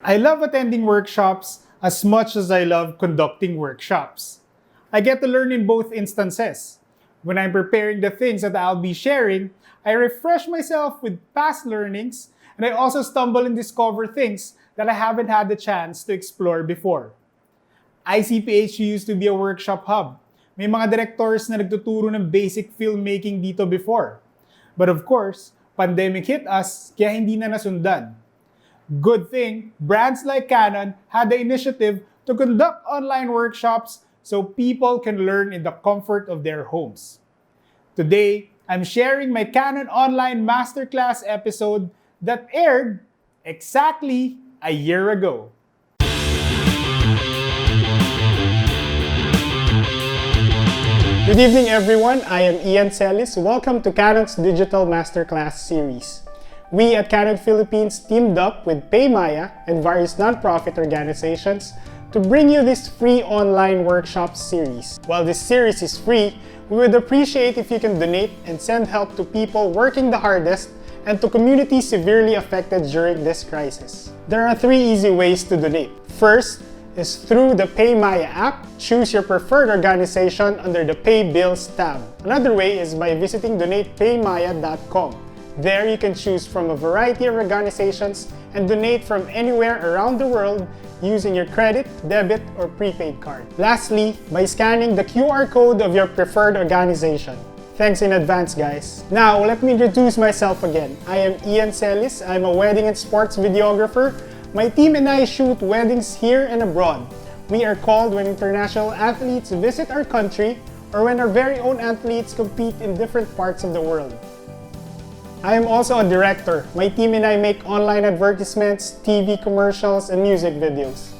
I love attending workshops as much as I love conducting workshops. I get to learn in both instances. When I'm preparing the things that I'll be sharing, I refresh myself with past learnings, and I also stumble and discover things that I haven't had the chance to explore before. ICPH used to be a workshop hub. May mga directors na nagtuturo ng basic filmmaking dito before. But of course, pandemic hit us, kaya hindi na nasundan. Good thing, brands like Canon had the initiative to conduct online workshops so people can learn in the comfort of their homes. Today, I'm sharing my Canon Online Masterclass episode that aired exactly a year ago. Good evening, everyone. I am Ian Celis. Welcome to Canon's Digital Masterclass series. We at Canon Philippines teamed up with PayMaya and various nonprofit organizations to bring you this free online workshop series. While this series is free, we would appreciate if you can donate and send help to people working the hardest and to communities severely affected during this crisis. There are 3 easy ways to donate. First is through the PayMaya app. Choose your preferred organization under the Pay Bills tab. Another way is by visiting donatepaymaya.com. There you can choose from a variety of organizations and donate from anywhere around the world using your credit, debit, or prepaid card. Lastly, by scanning the QR code of your preferred organization. Thanks in advance, guys. Now, let me introduce myself again. I am Ian Celis. I'm a wedding and sports videographer. My team and I shoot weddings here and abroad. We are called when international athletes visit our country or when our very own athletes compete in different parts of the world. I am also a director. My team and I make online advertisements, TV commercials, and music videos.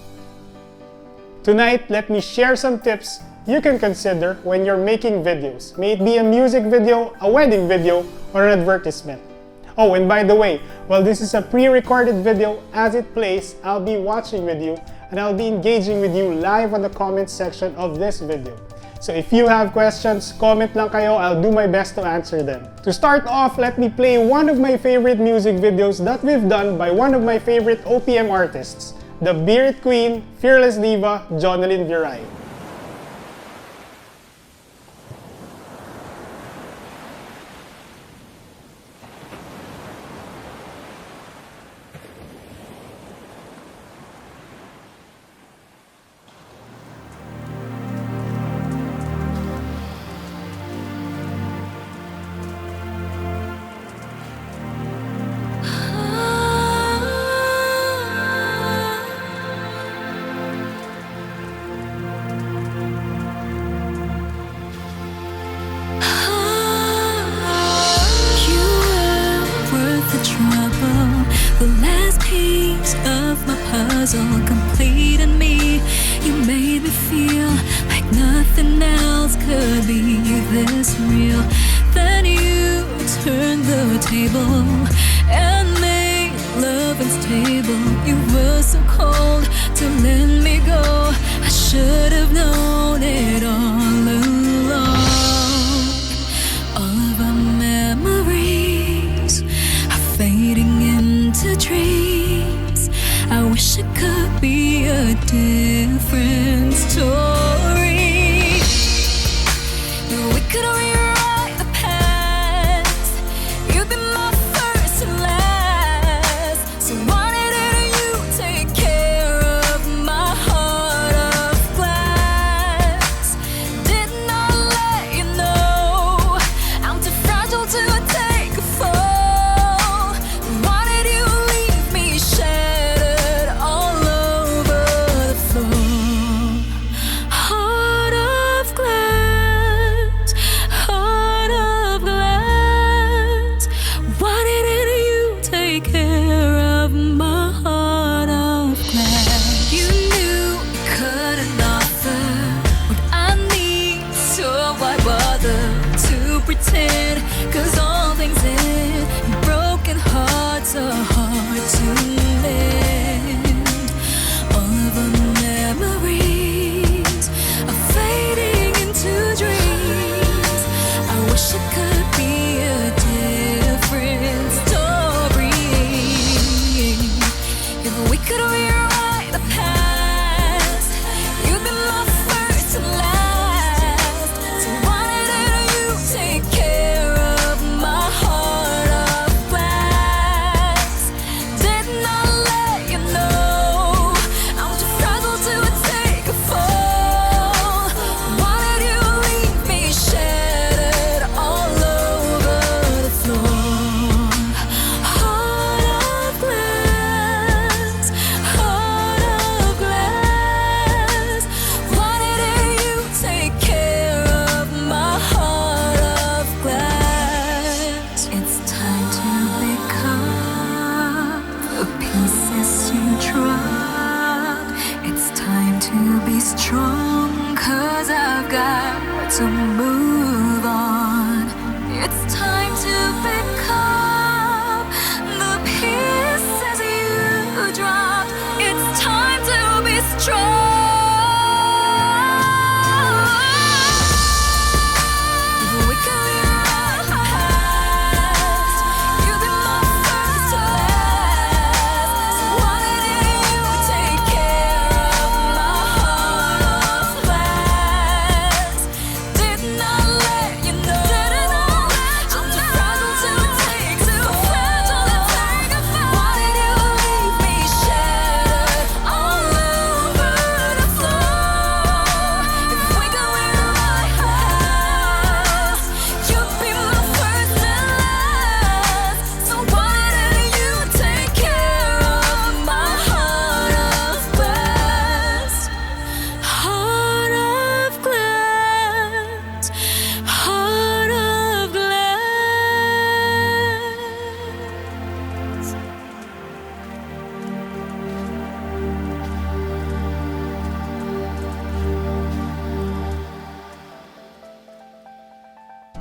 Tonight, let me share some tips you can consider when you're making videos. May it be a music video, a wedding video, or an advertisement. Oh, and by the way, while this is a pre-recorded video, as it plays, I'll be watching with you and I'll be engaging with you live on the comment section of this video. So if you have questions, comment lang kayo. I'll do my best to answer them. To start off, let me play one of my favorite music videos that we've done by one of my favorite OPM artists, the Bearded Queen, Fearless Diva, Jonalyn Viray. Complete in me, you made me feel like nothing else could be this real. Then you turned the table and made love unstable. You were so cold to let me go. I should have known it all along. All of our memories are fading into dreams. I wish it could be a different story. We could rewrite the past. You'd be my first and last. So why didn't you take care of my heart of glass? Didn't I let you know I'm too fragile to take a fall? Why did you leave me shattered all over the floor? like the past. You've been my first and last. So why didn't you take care of my heart of glass? Didn't I let you know I'm too fragile to take a fall? Why did you leave me shattered all over the floor? Heart of glass, heart of glass. Why didn't you take care of my heart of glass? It's time to pick up the pieces you dropped. It's time to be strong, 'cause I've got to move on. It's time to pick up the pieces you dropped. It's time to be strong. If we can rewind the past, you've been my first and last. So why didn't you take care of my heart of glass? Didn't I let you know I'm too fragile to take a fall? Why did you leave me shattered all over the floor? If we could rewind the past, you'd be my first and last. So why didn't you take care of my heart of glass? Heart of glass, heart of glass.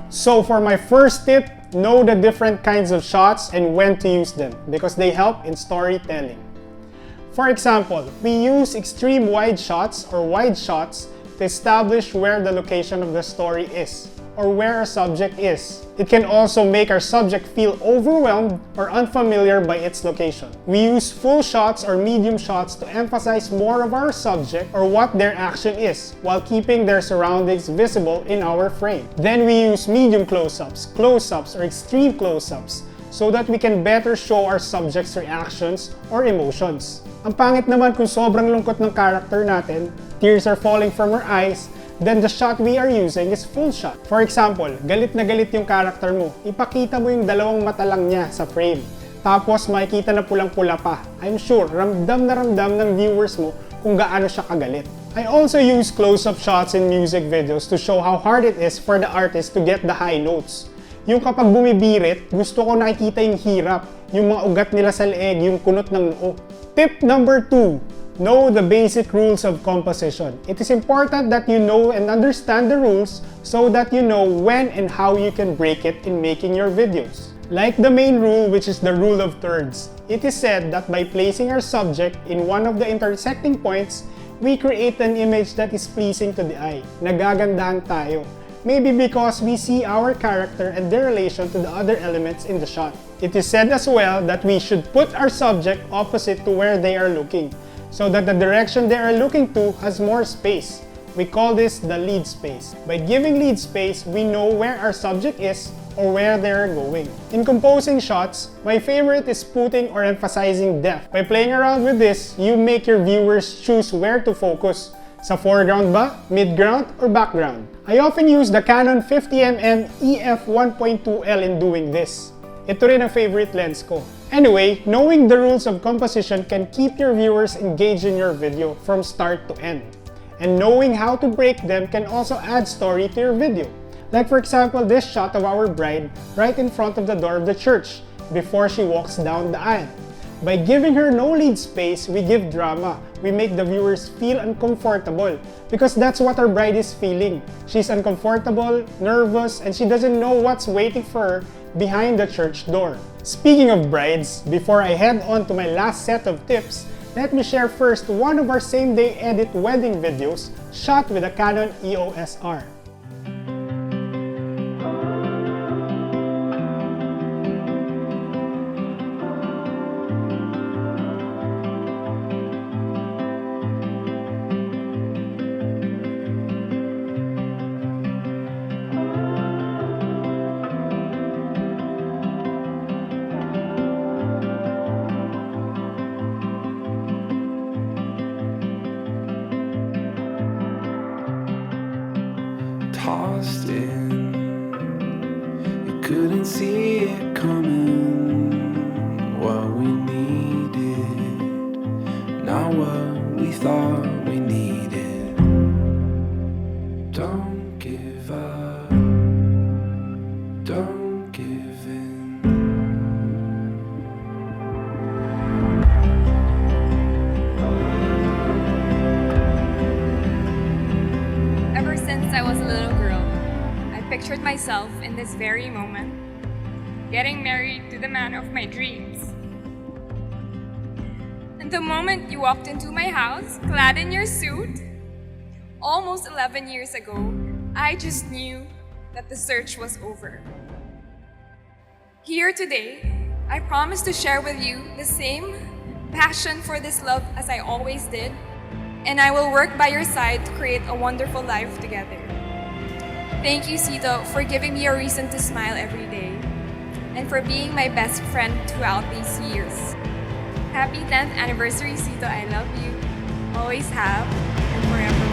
So for my first tip, know the different kinds of shots and when to use them because they help in storytelling. For example, we use extreme wide shots or wide shots to establish where the location of the story is or where a subject is. It can also make our subject feel overwhelmed or unfamiliar by its location. We use full shots or medium shots to emphasize more of our subject or what their action is while keeping their surroundings visible in our frame. Then we use medium close-ups, or extreme close-ups so that we can better show our subject's reactions or emotions. Ang pangit naman kung sobrang lungkot ng character natin, tears are falling from her eyes, then the shot we are using is full shot. For example, galit na galit yung character mo, ipakita mo yung dalawang mata lang niya sa frame. Tapos makikita na pulang-pula pa. I'm sure, ramdam na ramdam ng viewers mo kung gaano siya kagalit. I also use close-up shots in music videos to show how hard it is for the artist to get the high notes. Yung kapag bumibirit, gusto ko nakikita yung hirap, yung mga ugat nila sa leeg, yung kunot ng noo. Tip number 2. Know the basic rules of composition. It is important that you know and understand the rules so that you know when and how you can break it in making your videos. Like the main rule, which is the rule of thirds. It is said that by placing our subject in one of the intersecting points, we create an image that is pleasing to the eye. Nagagandahan tayo. Maybe because we see our character and their relation to the other elements in the shot. It is said as well that we should put our subject opposite to where they are looking, so that the direction they are looking to has more space. We call this the lead space. By giving lead space, we know where our subject is or where they are going. In composing shots, my favorite is putting or emphasizing depth. By playing around with this, you make your viewers choose where to focus. Sa foreground ba, midground, or background? I often use the Canon 50mm EF 1.2L in doing this. Ito rin ang favorite lens ko. Anyway, knowing the rules of composition can keep your viewers engaged in your video from start to end. And knowing how to break them can also add story to your video. Like for example, this shot of our bride right in front of the door of the church before she walks down the aisle. By giving her no lead space, we give drama. We make the viewers feel uncomfortable because that's what our bride is feeling. She's uncomfortable, nervous, and she doesn't know what's waiting for her behind the church door. Speaking of brides, before I head on to my last set of tips, let me share first one of our same-day edit wedding videos shot with a Canon EOS R. tossed in. You couldn't see it coming. What we needed, not what we thought we needed. Don't give up, don't give in. Ever since I was a little girl, I pictured myself in this very moment, getting married to the man of my dreams. And the moment you walked into my house, clad in your suit, almost 11 years ago, I just knew that the search was over. Here today, I promise to share with you the same passion for this love as I always did, and I will work by your side to create a wonderful life together. Thank you, Sito, for giving me a reason to smile every day, and for being my best friend throughout these years. Happy 10th anniversary, Sito. I love you. Always have, and forever.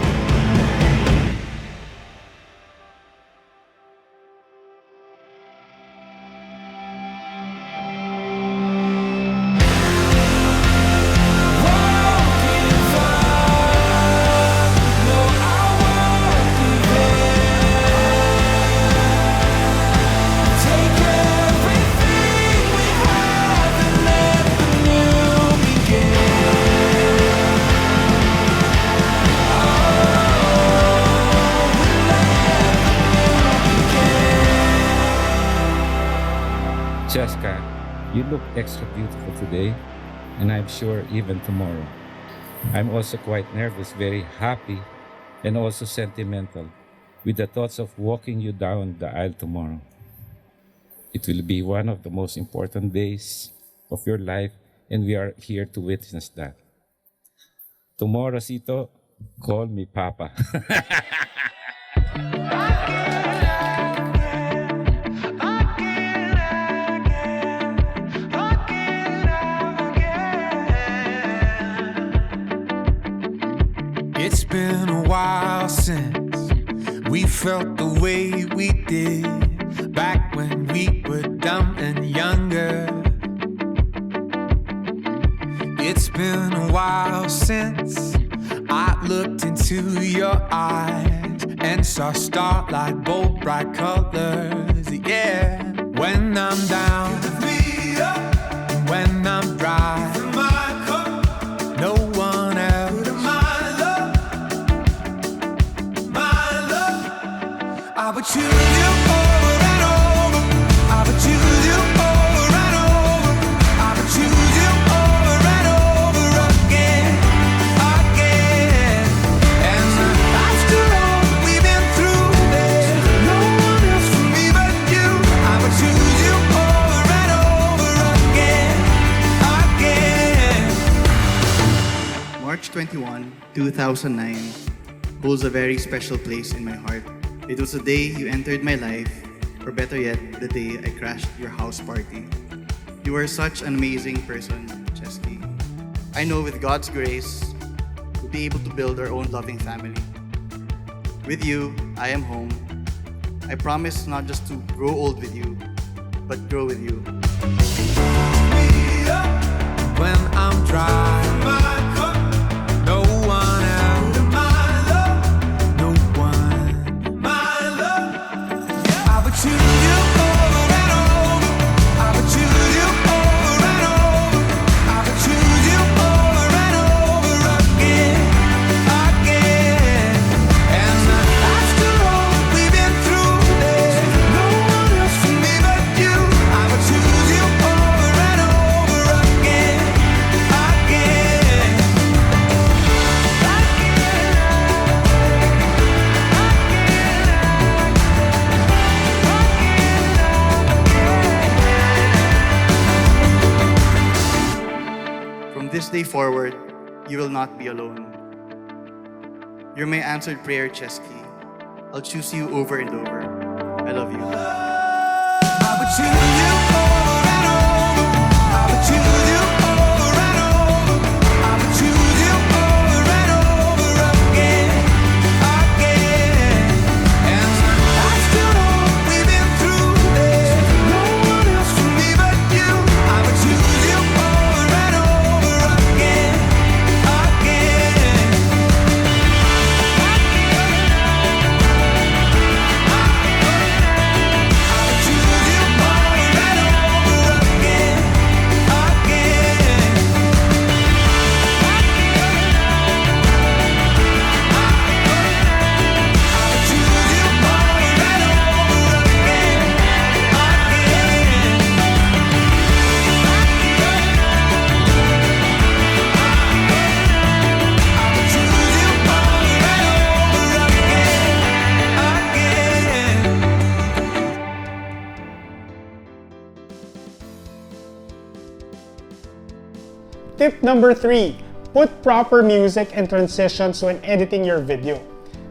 Jessica, you look extra beautiful today, and I'm sure even tomorrow. I'm also quite nervous, very happy, and also sentimental with the thoughts of walking you down the aisle tomorrow. It will be one of the most important days of your life, and we are here to witness that. Tomorrow, Sito, call me Papa. It's been a while since we felt the way we did back when we were dumb and younger. It's been a while since I looked into your eyes and saw starlight, bold, bright colors. Yeah, when I'm down, when I'm dry, no one else. I would choose you over and over. I would choose you over and over. I would choose you over and over again, again. And after all we've been through, there's no one else for me but you. I would choose you over and over again, again. March 21, 2009 holds a very special place in my heart. It was the day you entered my life, or better yet, the day I crashed your house party. You are such an amazing person, Chesky. I know with God's grace, we'll be able to build our own loving family. With you, I am home. I promise not just to grow old with you, but grow with you. When I'm dry, no one else, no one. I would choose you over and over. I would choose you over and over. I would choose you over and over again, again. And after all we've been through, there's no one else for me but you. I would choose you over and over again, again. From this day forward, you will not be alone. You're my answered prayer, Chesky. I'll choose you over and over. I love you. I would choose you over and over. I would choose you over and over. I would choose you over and over again, again. And Tip number 3, put proper music and transitions when editing your video.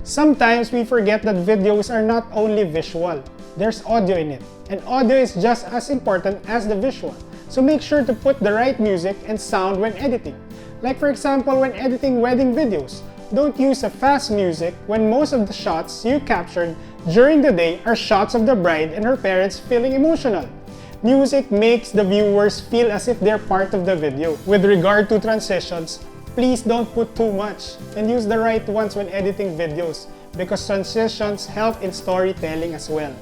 Sometimes we forget that videos are not only visual, there's audio in it, and audio is just as important as the visual. So make sure to put the right music and sound when editing. Like for example, when editing wedding videos, don't use a fast music when most of the shots you captured during the day are shots of the bride and her parents feeling emotional. Music makes the viewers feel as if they're part of the video. With regard to transitions, please don't put too much and use the right ones when editing videos because transitions help in storytelling as well.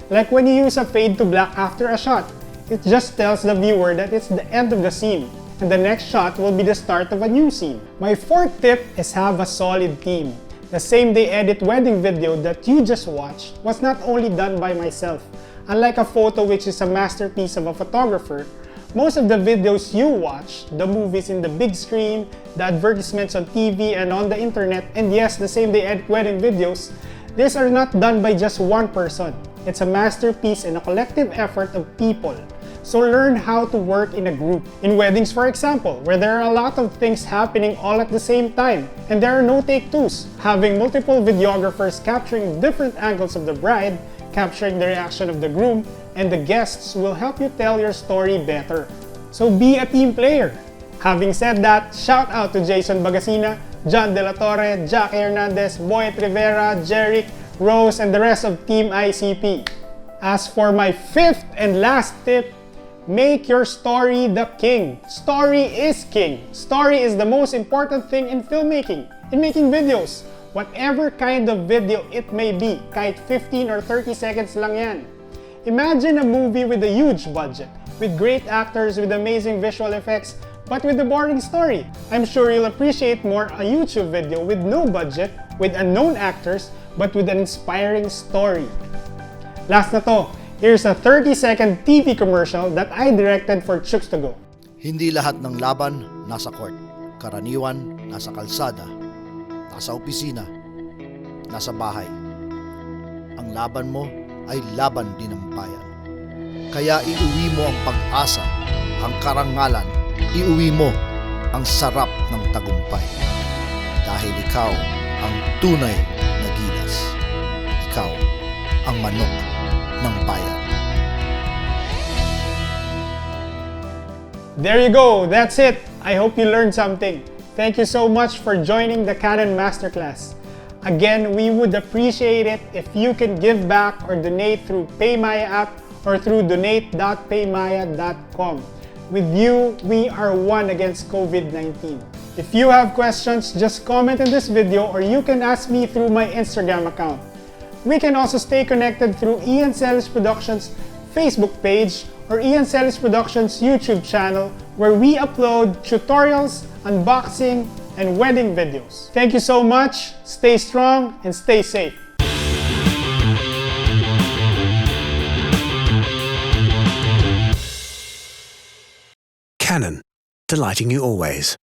Like when you use a fade to black after a shot, it just tells the viewer that it's the end of the scene and the next shot will be the start of a new scene. My fourth tip is have a solid team. The same day edit wedding video that you just watched was not only done by myself. Unlike a photo which is a masterpiece of a photographer, most of the videos you watch, the movies in the big screen, the advertisements on TV and on the internet, and yes, the same day edit wedding videos, these are not done by just one person. It's a masterpiece and a collective effort of people. So learn how to work in a group. In weddings, for example, where there are a lot of things happening all at the same time, and there are no take-twos, having multiple videographers capturing different angles of the bride, capturing the reaction of the groom, and the guests will help you tell your story better. So be a team player. Having said that, shout out to Jason Bagasina, John De La Torre, Jackie Hernandez, Boyet Rivera, Jeric, Rose, and the rest of Team ICP. As for my fifth and last tip, make your story the king. Story is king. Story is the most important thing in filmmaking, in making videos. Whatever kind of video it may be, kahit 15 or 30 seconds lang yan. Imagine a movie with a huge budget, with great actors, with amazing visual effects, but with a boring story. I'm sure you'll appreciate more a YouTube video with no budget, with unknown actors, but with an inspiring story. Last na to, here's a 30-second TV commercial that I directed for Chooks to Go. Hindi lahat ng laban nasa court. Karaniwan nasa kalsada, nasa opisina, nasa bahay. Ang laban mo ay laban din ng bayan. Kaya iuwi mo ang pag-asa, ang karangalan, iuwi mo ang sarap ng tagumpay. Dahil ikaw ang tunay na gilas. Ikaw ang manok ng bayan. There you go, that's it. I hope you learned something. Thank you so much for joining the Canon Masterclass. Again, we would appreciate it if you can give back or donate through PayMaya app or through donate.paymaya.com. With you, we are one against COVID-19. If you have questions, just comment in this video or you can ask me through my Instagram account. We can also stay connected through Ian Celis Productions Facebook page or Ian Celis Productions YouTube channel where we upload tutorials, unboxing, and wedding videos. Thank you so much, stay strong, and stay safe. Canon, delighting you always.